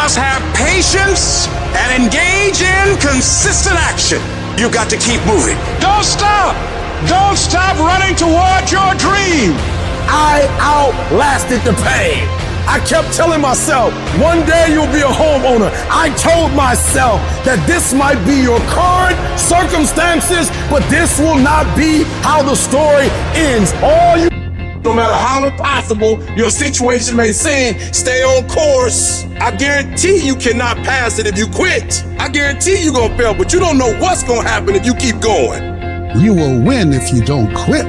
Must have patience and engage in consistent action. You've got to keep moving. Don't stop. Don't stop running toward your dream. I outlasted the pain. I kept telling myself, one day you'll be a homeowner. I told myself that this might be your current circumstances, but this will not be how the story ends. No matter how impossible your situation may seem, stay on course. I guarantee you cannot pass it if you quit. I guarantee you're gonna fail, but you don't know what's gonna happen if you keep going. You will win if you don't quit.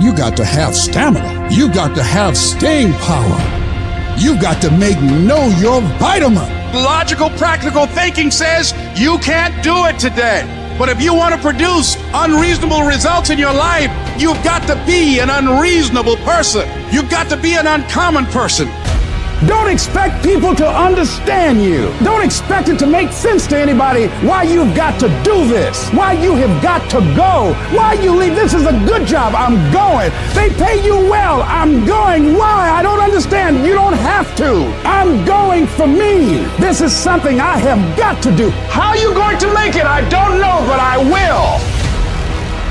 You got to have stamina. You got to have staying power. You got to know your vitamin. Logical, practical thinking says you can't do it today. But if you want to produce unreasonable results in your life, you've got to be an unreasonable person. You've got to be an uncommon person. Don't expect people to understand you. Don't expect it to make sense to anybody why you've got to do this, why you have got to go, why you leave. This is a good job. I'm going. They pay you well. I'm going. Why? I don't understand. You don't have to. I'm going for me. This is something I have got to do. How are you going to make it? I don't know, but I will.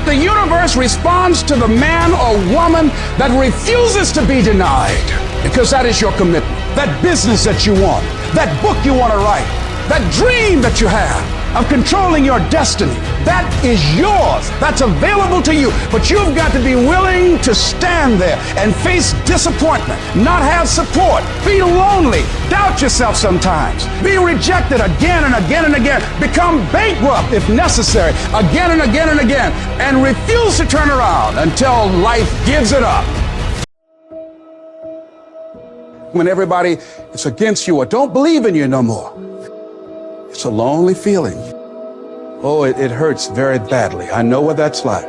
The universe responds to the man or woman that refuses to be denied, because that is your commitment. That business that you want, that book you want to write, that dream that you have of controlling your destiny, that is yours. That's available to you. But you've got to be willing to stand there and face disappointment, not have support, be lonely, doubt yourself sometimes, be rejected again and again and again, become bankrupt if necessary, again and again and again, and refuse to turn around until life gives it up. When everybody is against you or don't believe in you no more, it's a lonely feeling. Oh, it hurts very badly. I know what that's like.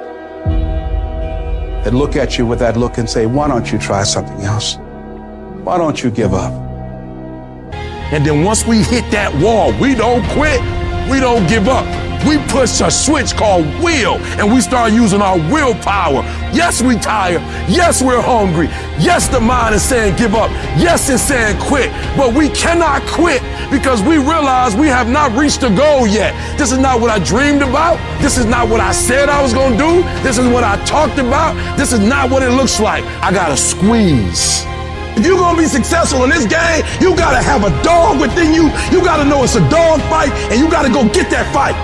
They look at you with that look and say, why don't you try something else? Why don't you give up? And then once we hit that wall, we don't quit, we don't give up. We push a switch called will, and we start using our willpower. Yes, we tired. Yes, we're hungry. Yes, the mind is saying give up. Yes, it's saying quit. But we cannot quit because we realize we have not reached the goal yet. This is not what I dreamed about. This is not what I said I was going to do. This is what I talked about. This is not what it looks like. I got to squeeze. If you're going to be successful in this game, you got to have a dog within you. You got to know it's a dog fight, and you got to go get that fight.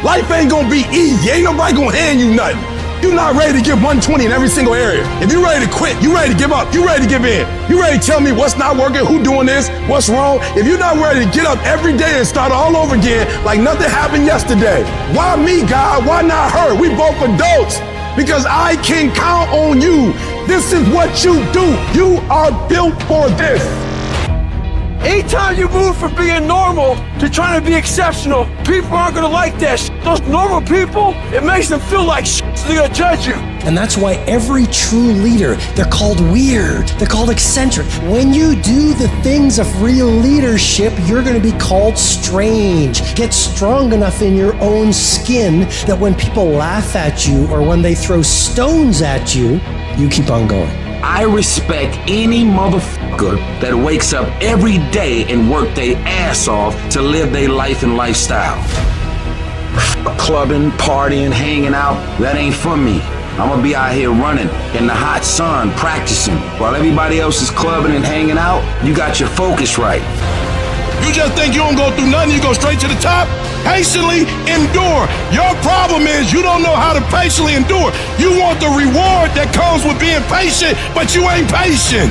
Life ain't gonna be easy. Ain't nobody gonna hand you nothing. You're not ready to give 120 in every single area. If you're ready to quit, you're ready to give up, you're ready to give in. You're ready to tell me what's not working, who doing this, what's wrong. If you're not ready to get up every day and start all over again like nothing happened yesterday, why me, God? Why not her? We both adults. Because I can count on you. This is what you do. You are built for this. Anytime you move from being normal to trying to be exceptional, people aren't gonna like that shit. Those normal people, it makes them feel like shit, so they're gonna judge you. And that's why every true leader, they're called weird, they're called eccentric. When you do the things of real leadership, you're gonna be called strange. Get strong enough in your own skin that when people laugh at you or when they throw stones at you, you keep on going. I respect any motherfucker that wakes up every day and work their ass off to live their life and lifestyle. Clubbing, partying, hanging out, that ain't for me. I'm gonna be out here running in the hot sun, practicing. While everybody else is clubbing and hanging out, you got your focus right. You just think you don't go through nothing, you go straight to the top? Patiently endure. Your problem is you don't know how to patiently endure. You want the reward that comes with being patient, but you ain't patient.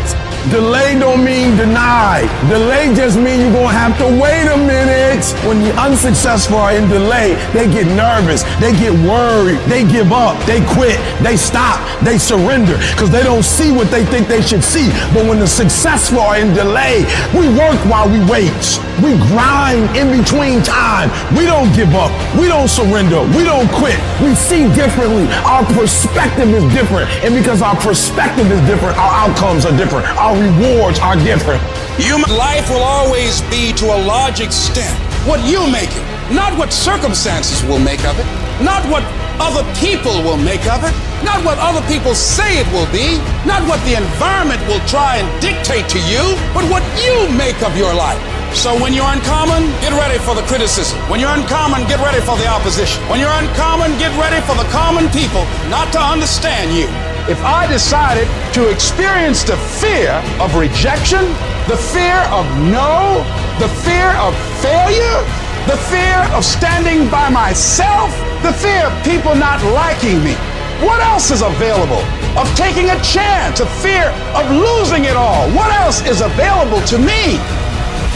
Delay don't mean deny. Delay just means you're gonna have to wait a minute. When the unsuccessful are in delay, they get nervous, they get worried, they give up, they quit, they stop, they surrender, because they don't see what they think they should see. But when the successful are in delay, we work while we wait. We grind in between time. We don't give up, we don't surrender, we don't quit. We see differently. Our perspective is different. And because our perspective is different, our outcomes are different. Our rewards are different. Human life will always be, to a large extent, what you make it, not what circumstances will make of it, not what other people will make of it, not what other people say it will be, not what the environment will try and dictate to you, but what you make of your life. So when you're uncommon, get ready for the criticism. When you're uncommon, get ready for the opposition. When you're uncommon, get ready for the common people not to understand you. If I decided to experience the fear of rejection, the fear of no, the fear of failure, the fear of standing by myself, the fear of people not liking me, what else is available? Of taking a chance, a fear of losing it all. What else is available to me?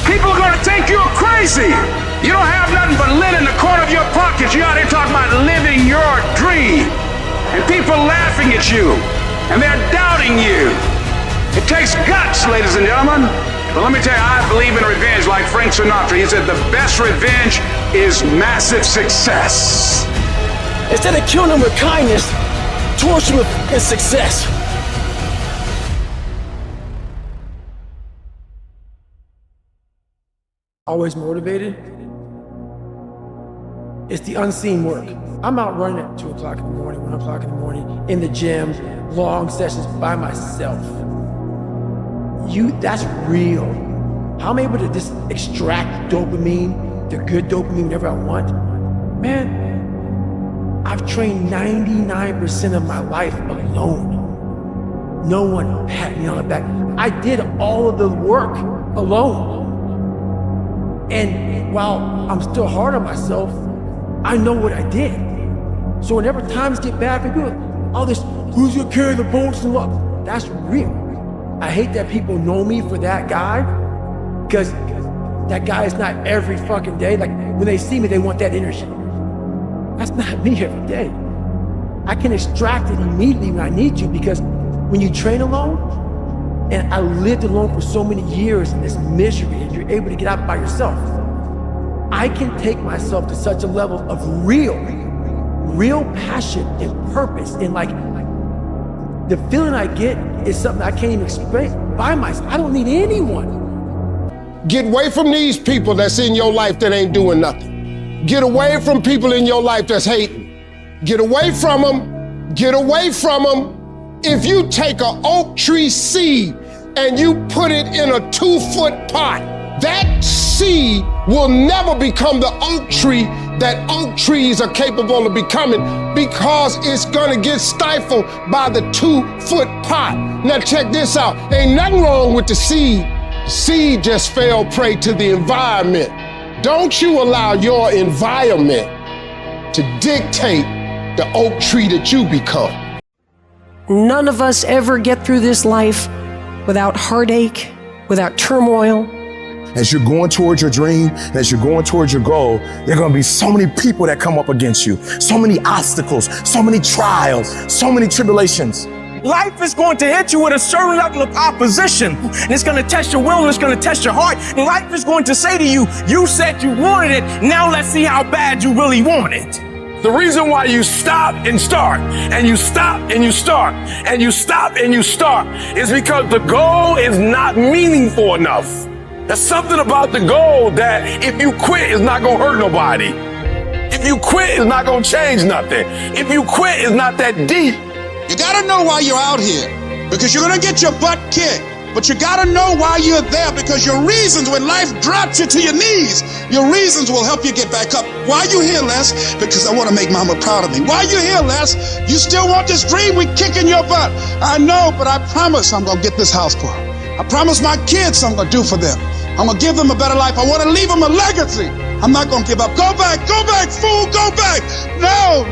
People are going to think you're crazy. You don't have nothing but lint in the corner of your pockets. You're out here talking about living your dream. And people laughing at you. And they're doubting you. It takes guts, ladies and gentlemen. But let me tell you, I believe in revenge like Frank Sinatra. He said the best revenge is massive success. Instead of killing them with kindness, torture them with success. Always motivated. It's the unseen work. I'm out running at 2 o'clock in the morning, 1 o'clock in the morning, in the gym, long sessions by myself. That's real. I'm able to just extract dopamine, the good dopamine whenever I want. Man, I've trained 99% of my life alone. No one pat me on the back. I did all of the work alone. And while I'm still hard on myself, I know what I did. So whenever times get bad for people, all this, who's gonna carry the bolts and love? That's real. I hate that people know me for that guy, because that guy is not every fucking day. Like when they see me, they want that energy. That's not me every day. I can extract it immediately when I need to, because when you train alone, and I lived alone for so many years in this misery, and you're able to get out by yourself, I can take myself to such a level of real passion and purpose. And like, the feeling I get is something I can't even explain by myself. I don't need anyone. Get away from these people that's in your life that ain't doing nothing. Get away from people in your life that's hating. Get away from them. Get away from them. If you take an oak tree seed and you put it in a 2-foot pot, that seed will never become the oak tree that oak trees are capable of becoming, because it's gonna get stifled by the 2-foot pot. Now check this out. Ain't nothing wrong with the seed. The seed just fell prey to the environment. Don't you allow your environment to dictate the oak tree that you become. None of us ever get through this life without heartache, without turmoil. As you're going towards your dream, and as you're going towards your goal, there are going to be so many people that come up against you, so many obstacles, so many trials, so many tribulations. Life is going to hit you with a certain level of opposition, and it's going to test your will, and it's going to test your heart. And life is going to say to you, you said you wanted it, now let's see how bad you really want it. The reason why you stop and start, and you stop and you start, and you stop and you start, is because the goal is not meaningful enough. There's something about the goal that if you quit, it's not gonna hurt nobody. If you quit, it's not gonna change nothing. If you quit, it's not that deep. You gotta know why you're out here, because you're gonna get your butt kicked. But you gotta know why you're there, because your reasons, when life drops you to your knees, your reasons will help you get back up. Why you here, Les? Because I wanna make mama proud of me. Why you here, Les? You still want this dream? We kicking your butt. I know, but I promise I'm gonna get this house for her. I promise my kids I'm gonna do for them. I'm gonna give them a better life. I wanna leave them a legacy. I'm not gonna give up. Go back, fool, go back. No,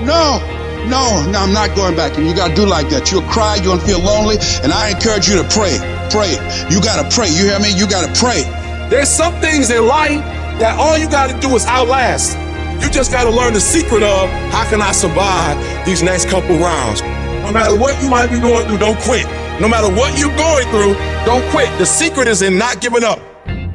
I'm not going back. And you gotta do like that. You'll cry, you're gonna feel lonely, and I encourage you to pray. Pray. You gotta pray. You hear me? You gotta pray. There's some things in life that all you gotta do is outlast. You just gotta learn the secret of how can I survive these next couple rounds. No matter what you might be going through, don't quit. No matter what you're going through, don't quit. The secret is in not giving up.